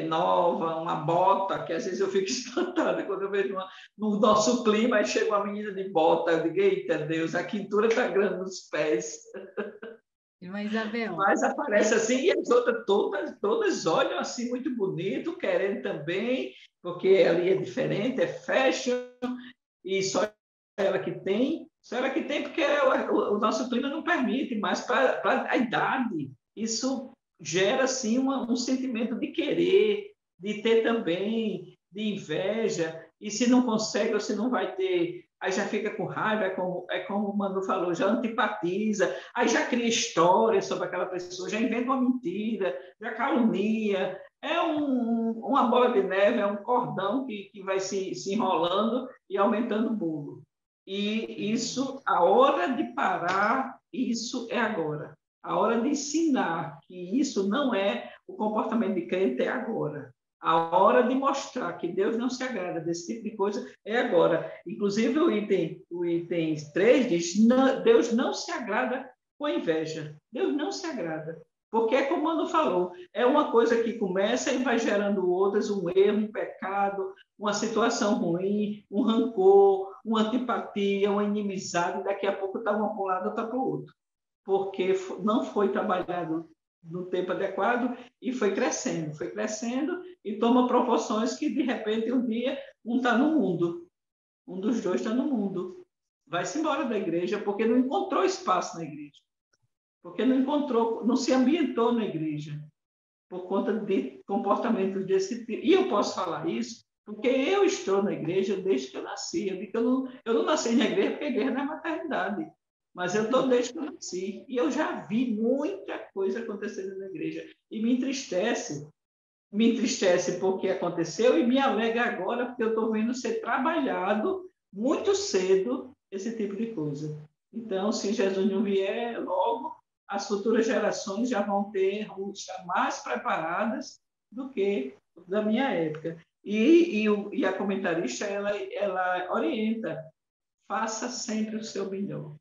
nova, uma bota, que às vezes eu fico espantada quando eu vejo no nosso clima, aí chega uma menina de bota, eu digo, eita Deus, a quintura está grande nos pés. Mas, Isabel... Mas aparece assim, e as outras todas olham assim muito bonito, querendo também, porque ali é diferente, é fashion, e só ela que tem, porque o nosso clima não permite, mas para a idade, isso gera assim um sentimento de querer, de ter também, de inveja, e se não consegue ou se não vai ter, aí já fica com raiva, como o Manu falou, já antipatiza, aí já cria história sobre aquela pessoa, já inventa uma mentira, já calunia, uma bola de neve, é um cordão que vai se enrolando e aumentando o bolo. E isso, a hora de parar, isso é agora. A hora de ensinar que isso não é o comportamento de crente, é agora. A hora de mostrar que Deus não se agrada desse tipo de coisa é agora. Inclusive, o item 3 diz, Deus não se agrada com inveja. Deus não se agrada. Porque, como o Mano falou, é uma coisa que começa e vai gerando outras, um erro, um pecado, uma situação ruim, um rancor, uma antipatia, uma inimizade, e daqui a pouco está uma para um lado, outra para o outro. Porque não foi trabalhado no tempo adequado e foi crescendo e toma proporções que, de repente, um dia, um está no mundo, um dos dois está no mundo. Vai-se embora da igreja porque não encontrou espaço na igreja. Porque não se ambientou na igreja. por conta de comportamentos desse tipo. E eu posso falar isso porque eu estou na igreja desde que eu nasci. Eu não nasci na igreja porque a igreja não é maternidade, mas eu estou desde que eu nasci. E eu já vi muita coisa acontecendo na igreja. E me entristece. Me entristece porque aconteceu e me alegra agora porque eu estou vendo ser trabalhado muito cedo esse tipo de coisa. Então, se Jesus não vier logo, as futuras gerações já vão estar mais preparadas do que da minha época. E a comentarista, ela orienta, faça sempre o seu melhor.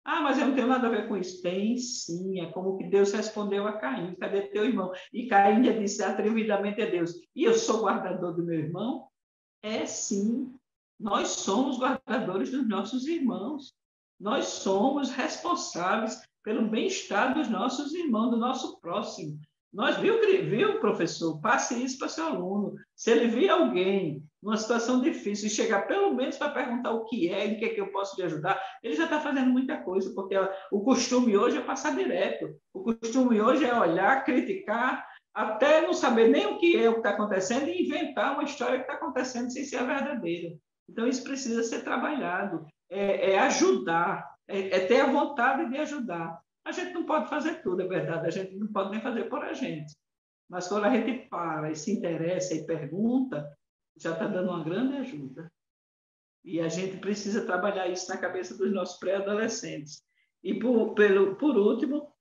Ah, mas eu não tenho nada a ver com isso. Tem sim, é como que Deus respondeu a Caim, cadê teu irmão? E Caim já disse atrevidamente a Deus, e eu sou guardador do meu irmão? É sim, nós somos guardadores dos nossos irmãos. Nós somos responsáveis pelo bem-estar dos nossos irmãos, do nosso próximo. Viu, professor? Passe isso para seu aluno. Se ele vir alguém numa situação difícil e chegar pelo menos para perguntar o que é, em que é que eu posso lhe ajudar, ele já está fazendo muita coisa, porque o costume hoje é passar direto. O costume hoje é olhar, criticar, até não saber nem o que é o que está acontecendo e inventar uma história que está acontecendo sem ser a verdadeira. Então, isso precisa ser trabalhado, é ajudar, é ter a vontade de ajudar. A gente não pode fazer tudo, é verdade, a gente não pode nem fazer por a gente. Mas quando a gente para e se interessa e pergunta, já está dando uma grande ajuda. E a gente precisa trabalhar isso na cabeça dos nossos pré-adolescentes. E, por último,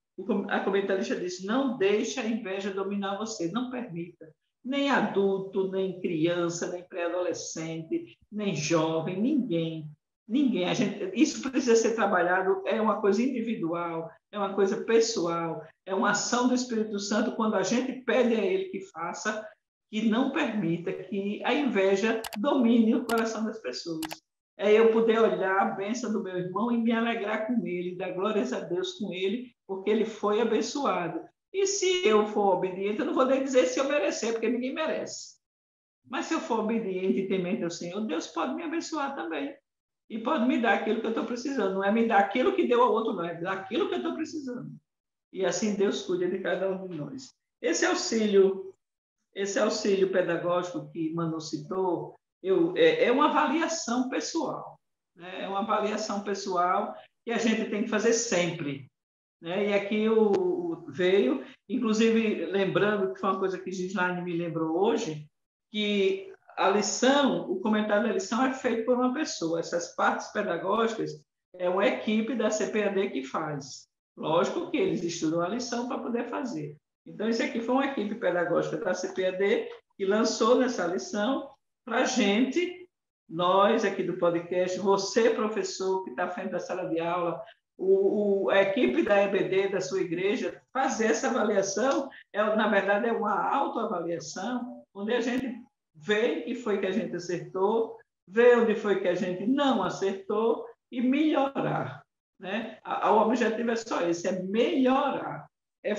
a comentarista disse, não deixe a inveja dominar você, não permita. Nem adulto, nem criança, nem pré-adolescente, nem jovem, ninguém. Ninguém. Isso precisa ser trabalhado, é uma coisa individual, é uma coisa pessoal, é uma ação do Espírito Santo quando a gente pede a Ele que faça, que não permita que a inveja domine o coração das pessoas. É eu poder olhar a bênção do meu irmão e me alegrar com ele, dar glórias a Deus com ele, porque ele foi abençoado. E se eu for obediente, eu não vou nem dizer se eu merecer, porque ninguém merece. Mas se eu for obediente e temente ao Senhor, Deus pode me abençoar também. E pode me dar aquilo que eu estou precisando. Não é me dar aquilo que deu ao outro, não. É dar aquilo que eu estou precisando. E assim Deus cuida de cada um de nós. Esse auxílio pedagógico que Manu citou, é uma avaliação pessoal. Né? É uma avaliação pessoal que a gente tem que fazer sempre. Né? E aqui veio, inclusive, lembrando que foi uma coisa que Gislaine me lembrou hoje, que a lição, o comentário da lição é feito por uma pessoa. Essas partes pedagógicas é uma equipe da CPAD que faz. Lógico que eles estudam a lição para poder fazer. Então, isso aqui foi uma equipe pedagógica da CPAD que lançou nessa lição para a gente, nós aqui do podcast, você, professor, que está à frente da sala de aula, a equipe da EBD, da sua igreja, fazer essa avaliação, na verdade, é uma autoavaliação, onde a gente vê o que foi que a gente acertou, vê onde foi que a gente não acertou e melhorar. Né? O objetivo é só esse, é melhorar, é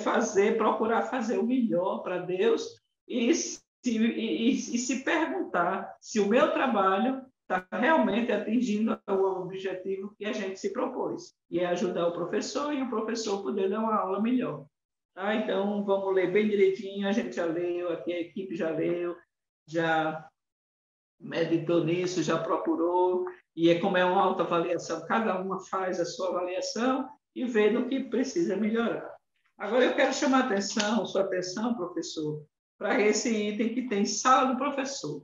procurar fazer o melhor para Deus e se perguntar se o meu trabalho está realmente atingindo o objetivo que a gente se propôs, e é ajudar o professor e o professor poder dar uma aula melhor. Tá? Então, vamos ler bem direitinho, a gente já leu, aqui a equipe já leu, já meditou nisso, já procurou, e como é uma autoavaliação, cada uma faz a sua avaliação e vê no que precisa melhorar. Agora, eu quero chamar sua atenção, professor, para esse item que tem sala do professor.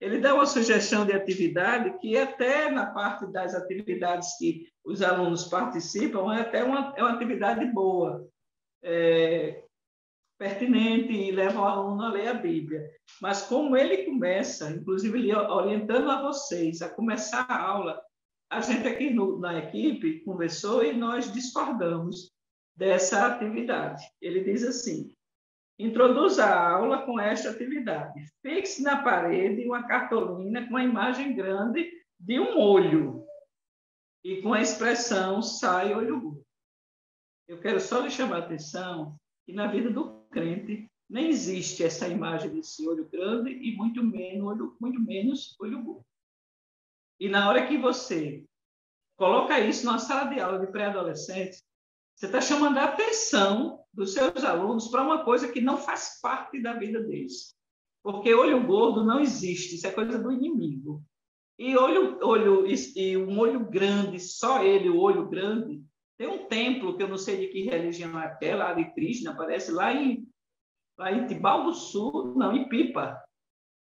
Ele dá uma sugestão de atividade que até na parte das atividades que os alunos participam, é uma atividade boa, pertinente e leva o aluno a ler a Bíblia. Mas como ele começa, inclusive ele orientando a vocês a começar a aula, a gente aqui na equipe conversou e nós discordamos dessa atividade. Ele diz assim, introduza a aula com esta atividade. Fixe na parede uma cartolina com a imagem grande de um olho e com a expressão sai olho gordo. Eu quero só lhe chamar a atenção que na vida do crente nem existe essa imagem desse olho grande e muito menos olho gordo. E na hora que você coloca isso numa sala de aula de pré-adolescentes, Você está chamando a atenção dos seus alunos para uma coisa que não faz parte da vida deles. Porque olho gordo não existe, isso é coisa do inimigo. E um olho grande, só ele, o olho grande. Tem um templo, que eu não sei de que religião é aquela, Hare Krishna, parece lá em Tibau do Sul, não, em Pipa.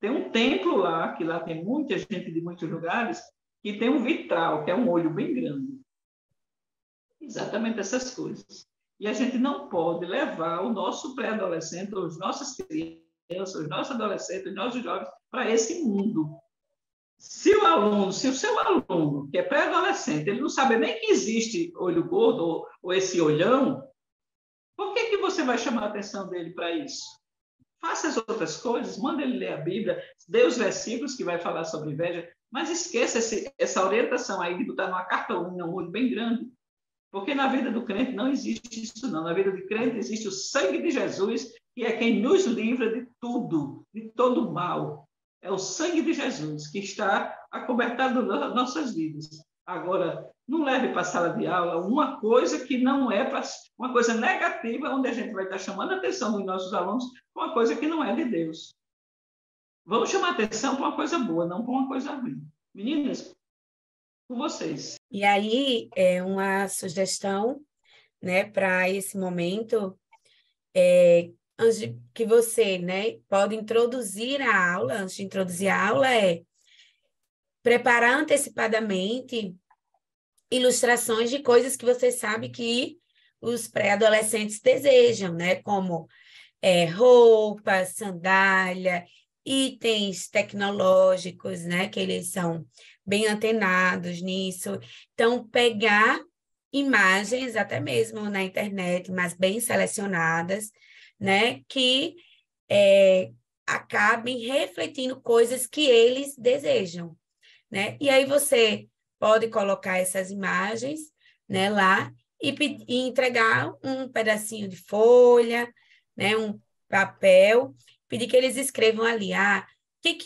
Tem um templo lá, que lá tem muita gente de muitos lugares, que tem um vitral, que é um olho bem grande. Exatamente essas coisas. E a gente não pode levar o nosso pré-adolescente, as nossas crianças, os nossos adolescentes, os nossos jovens, para esse mundo. Se o seu aluno, que é pré-adolescente, ele não sabe nem que existe olho gordo ou esse olhão, por que você vai chamar a atenção dele para isso? Faça as outras coisas, manda ele ler a Bíblia, dê os versículos que vai falar sobre inveja, mas esqueça essa orientação aí de botar numa carta unha, um olho bem grande, porque na vida do crente não existe isso não. Na vida do crente existe o sangue de Jesus, que é quem nos livra de tudo, de todo mal. É o sangue de Jesus que está acobertado nas nossas vidas. Agora, não leve para a sala de aula uma coisa que não é uma coisa negativa, onde a gente vai estar chamando a atenção dos nossos alunos para uma coisa que não é de Deus. Vamos chamar a atenção para uma coisa boa, não para uma coisa ruim. Meninas, com vocês. E aí, uma sugestão, né, para esse momento, que você, né, pode introduzir a aula, antes de introduzir a aula, preparar antecipadamente ilustrações de coisas que você sabe que os pré-adolescentes desejam, né, como roupa, sandália, itens tecnológicos, né, que eles são bem antenados nisso. Então, pegar imagens, até mesmo na internet, mas bem selecionadas, né, que acabem refletindo coisas que eles desejam, né? E aí você pode colocar essas imagens, né, lá e entregar um pedacinho de folha, né, um papel, pedir que eles escrevam ali,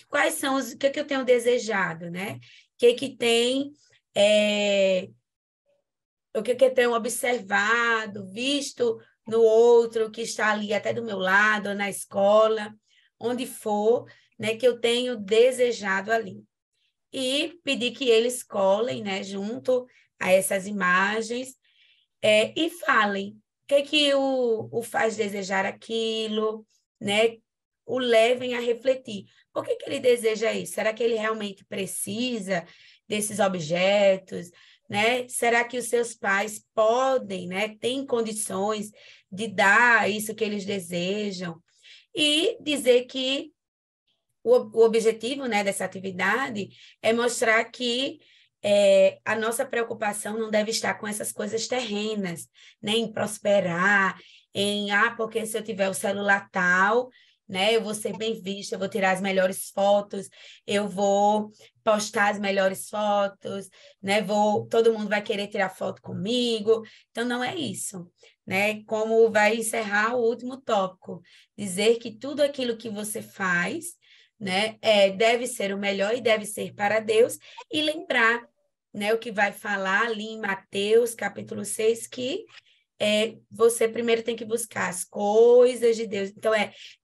quais são o que eu tenho desejado, né? O que eu tenho observado, visto no outro que está ali até do meu lado, na escola, onde for, né, que eu tenho desejado ali. E pedir que eles colhem, né, junto a essas imagens, e falem o que o faz desejar aquilo, né? O levem a refletir. Por que ele deseja isso? Será que ele realmente precisa desses objetos, né? Será que os seus pais podem, né, têm condições de dar isso que eles desejam? E dizer que o objetivo, né, dessa atividade é mostrar que a nossa preocupação não deve estar com essas coisas terrenas, né, em prosperar, porque se eu tiver o celular tal, né, eu vou ser bem vista, eu vou tirar as melhores fotos, eu vou postar as melhores fotos, né, todo mundo vai querer tirar foto comigo. Então, não é isso, né? Como vai encerrar o último tópico, dizer que tudo aquilo que você faz, né, deve ser o melhor e deve ser para Deus, e lembrar, né, o que vai falar ali em Mateus, capítulo 6, que você primeiro tem que buscar as coisas de Deus. Então,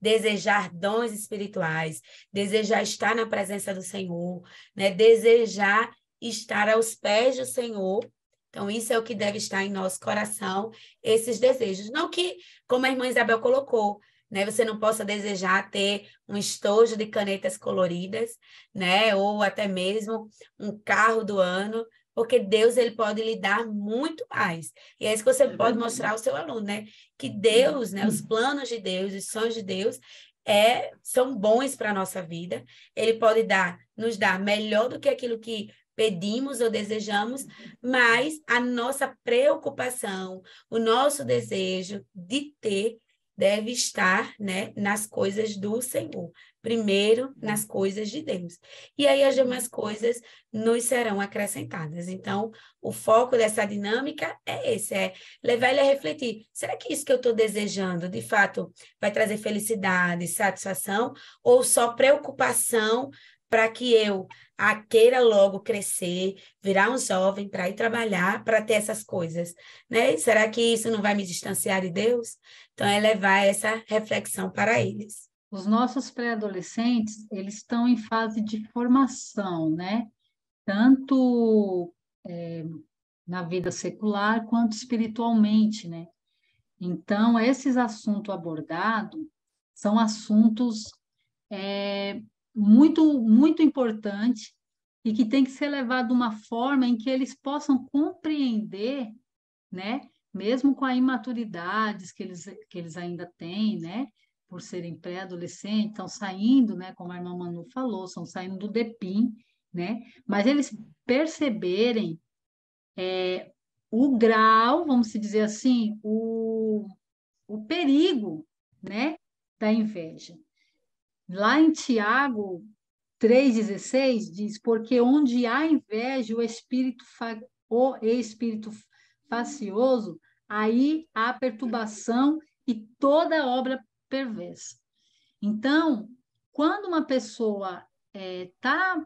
desejar dons espirituais, desejar estar na presença do Senhor, né, desejar estar aos pés do Senhor. Então, isso é o que deve estar em nosso coração, esses desejos. Não que, como a irmã Isabel colocou, né, você não possa desejar ter um estojo de canetas coloridas, né, ou até mesmo um carro do ano, porque Deus, ele pode lhe dar muito mais. E é isso que você pode mostrar ao seu aluno, né? Que Deus, né, os planos de Deus, os sonhos de Deus são bons para a nossa vida. Ele pode nos dar melhor do que aquilo que pedimos ou desejamos, mas a nossa preocupação, o nosso desejo de ter deve estar, né, nas coisas do Senhor. Primeiro, nas coisas de Deus. E aí as demais coisas nos serão acrescentadas. Então, o foco dessa dinâmica é esse, levar ele a refletir. Será que isso que eu estou desejando, de fato, vai trazer felicidade, satisfação, ou só preocupação para que eu queira logo crescer, virar um jovem para ir trabalhar, para ter essas coisas, né? Será que isso não vai me distanciar de Deus? Então, é levar essa reflexão para eles. Os nossos pré-adolescentes, eles estão em fase de formação, né? Tanto na vida secular quanto espiritualmente, né? Então, esses assuntos abordados são assuntos muito importantes e que tem que ser levado de uma forma em que eles possam compreender, né? Mesmo com a imaturidade que eles ainda têm, né? Por serem pré-adolescentes, estão saindo, né? Como a irmã Manu falou, estão saindo do DEPIM, né? Mas eles perceberem o grau, vamos dizer assim, o perigo, né? Da inveja. Lá em Tiago 3,16 diz, porque onde há inveja, o espírito facioso, aí há perturbação e toda obra perversa. Então, quando uma pessoa tá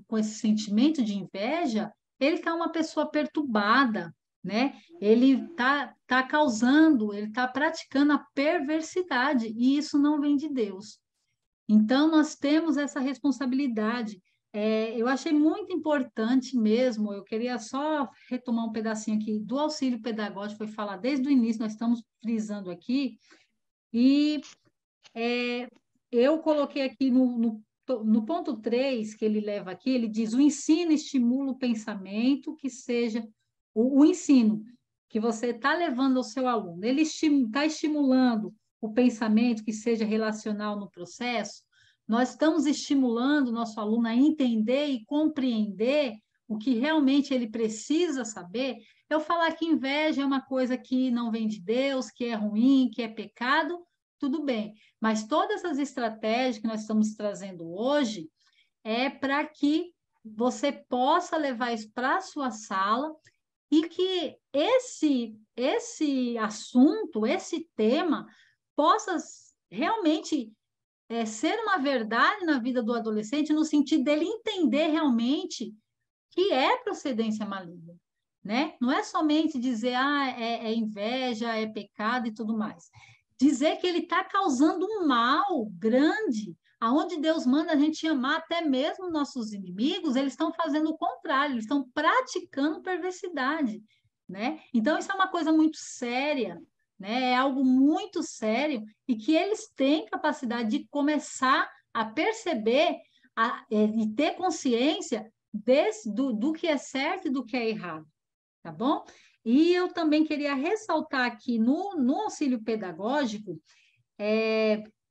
com esse sentimento de inveja, ele está uma pessoa perturbada, né? Ele tá causando, ele está praticando a perversidade, e isso não vem de Deus. Então, nós temos essa responsabilidade. Eu achei muito importante mesmo, eu queria só retomar um pedacinho aqui do auxílio pedagógico, foi falar desde o início, nós estamos frisando aqui, e eu coloquei aqui no ponto 3, que ele leva aqui, ele diz, o ensino estimula o pensamento, que seja o ensino que você está levando ao seu aluno, ele está estimulando o pensamento que seja relacional no processo, nós estamos estimulando o nosso aluno a entender e compreender o que realmente ele precisa saber. Eu falar que inveja é uma coisa que não vem de Deus, que é ruim, que é pecado, tudo bem. Mas todas essas estratégias que nós estamos trazendo hoje é para que você possa levar isso para a sua sala e que esse assunto, esse tema, possa realmente ser uma verdade na vida do adolescente, no sentido dele entender realmente que é procedência maligna, né? Não é somente dizer, é inveja, é pecado e tudo mais. Dizer que ele está causando um mal grande, aonde Deus manda a gente amar até mesmo nossos inimigos, eles estão fazendo o contrário, eles estão praticando perversidade, né? Então, isso é uma coisa muito séria, né? É algo muito sério e que eles têm capacidade de começar a perceber e ter consciência do que é certo e do que é errado, tá bom? E eu também queria ressaltar aqui no auxílio pedagógico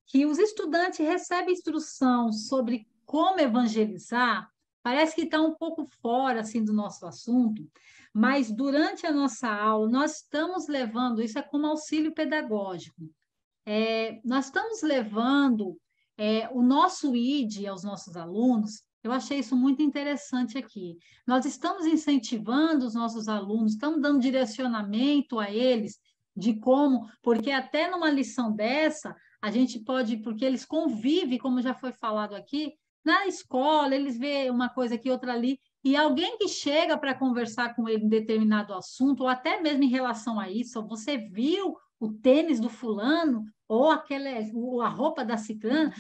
que os estudantes recebem instrução sobre como evangelizar, parece que está um pouco fora assim, do nosso assunto, mas durante a nossa aula nós estamos levando, isso é como auxílio pedagógico, nós estamos levando o nosso ID aos nossos alunos. Eu achei isso muito interessante aqui. Nós estamos incentivando os nossos alunos, estamos dando direcionamento a eles de como, porque até numa lição dessa, a gente pode, porque eles convivem, como já foi falado aqui, na escola, eles veem uma coisa aqui, outra ali, e alguém que chega para conversar com ele em determinado assunto, ou até mesmo em relação a isso, você viu o tênis do fulano, ou a roupa da ciclana,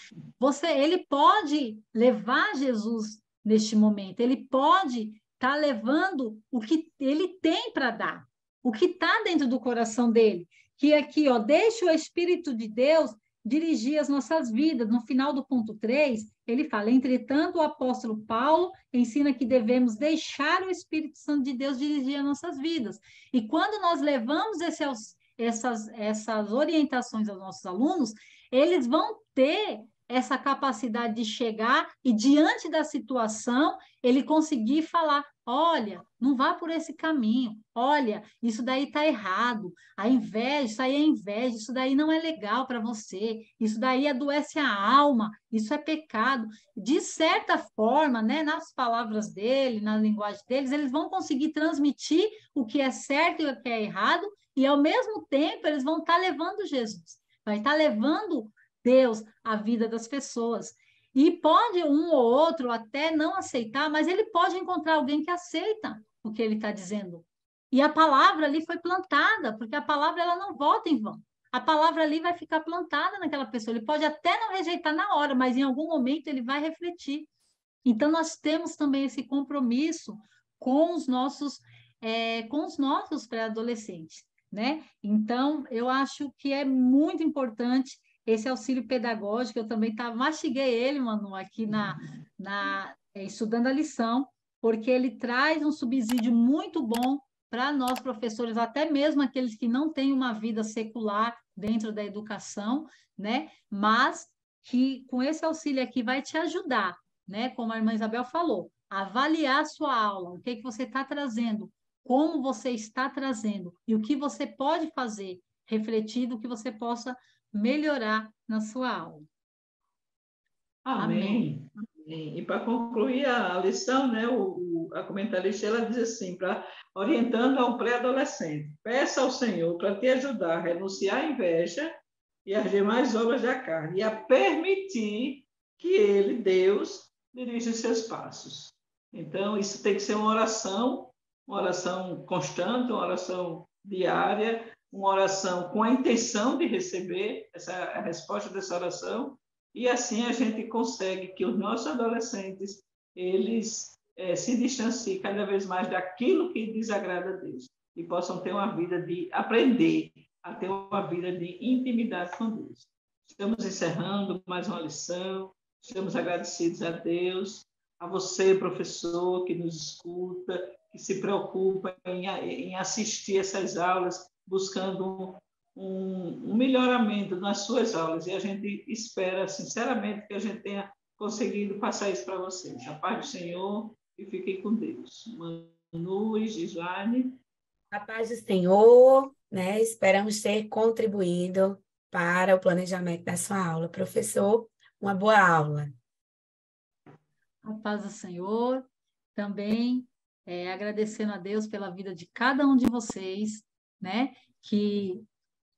ele pode levar Jesus neste momento, ele pode estar levando o que ele tem para dar, o que está dentro do coração dele, que aqui, deixa o Espírito de Deus dirigir as nossas vidas. No final do ponto 3, ele fala, entretanto, o apóstolo Paulo ensina que devemos deixar o Espírito Santo de Deus dirigir as nossas vidas. E quando nós levamos essas orientações aos nossos alunos, eles vão ter essa capacidade de chegar e, diante da situação, ele conseguir falar, olha, não vá por esse caminho, olha, isso daí está errado, a inveja, isso aí é inveja, isso daí não é legal para você, isso daí adoece a alma, isso é pecado. De certa forma, né, nas palavras dele, na linguagem deles, eles vão conseguir transmitir o que é certo e o que é errado, e ao mesmo tempo eles vão estar levando Jesus, vai estar levando Deus à vida das pessoas. E pode um ou outro até não aceitar, mas ele pode encontrar alguém que aceita o que ele está dizendo. E a palavra ali foi plantada, porque a palavra ela não volta em vão. A palavra ali vai ficar plantada naquela pessoa. Ele pode até não rejeitar na hora, mas em algum momento ele vai refletir. Então, nós temos também esse compromisso com os nossos, pré-adolescentes, né? Então, eu acho que é muito importante esse auxílio pedagógico. Eu também mastiguei ele, Manu, aqui estudando a lição, porque ele traz um subsídio muito bom para nós, professores, até mesmo aqueles que não têm uma vida secular dentro da educação, né? Mas que com esse auxílio aqui vai te ajudar, né? Como a irmã Isabel falou, avaliar a sua aula, o que que você está trazendo, como você está trazendo e o que você pode fazer, refletir do que você possa melhorar na sua aula. Amém. Amém. E para concluir a lição, né, a comentarista ela diz assim, orientando ao pré-adolescente: peça ao Senhor para te ajudar a renunciar à inveja e às demais obras da carne, e a permitir que Ele, Deus, dirija os seus passos. Então, isso tem que ser uma oração constante, uma oração diária, uma oração com a intenção de receber a resposta dessa oração, e assim a gente consegue que os nossos adolescentes, eles se distanciem cada vez mais daquilo que desagrada a Deus e possam ter uma vida de aprender a ter uma vida de intimidade com Deus. Estamos encerrando mais uma lição, estamos agradecidos a Deus, a você, professor, que nos escuta, que se preocupa em assistir essas aulas, buscando um melhoramento nas suas aulas, e a gente espera, sinceramente, que a gente tenha conseguido passar isso para vocês. A paz do Senhor e fiquem com Deus. Manu e Gislaine. A paz do Senhor, né? Esperamos ter contribuído para o planejamento da sua aula. Professor, uma boa aula. A paz do Senhor, também agradecendo a Deus pela vida de cada um de vocês, né? Que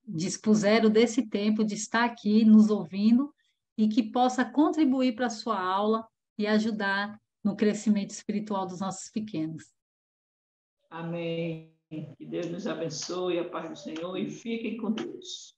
dispuseram desse tempo de estar aqui nos ouvindo e que possa contribuir para a sua aula e ajudar no crescimento espiritual dos nossos pequenos. Amém. Que Deus nos abençoe, a paz do Senhor, e fiquem com Deus.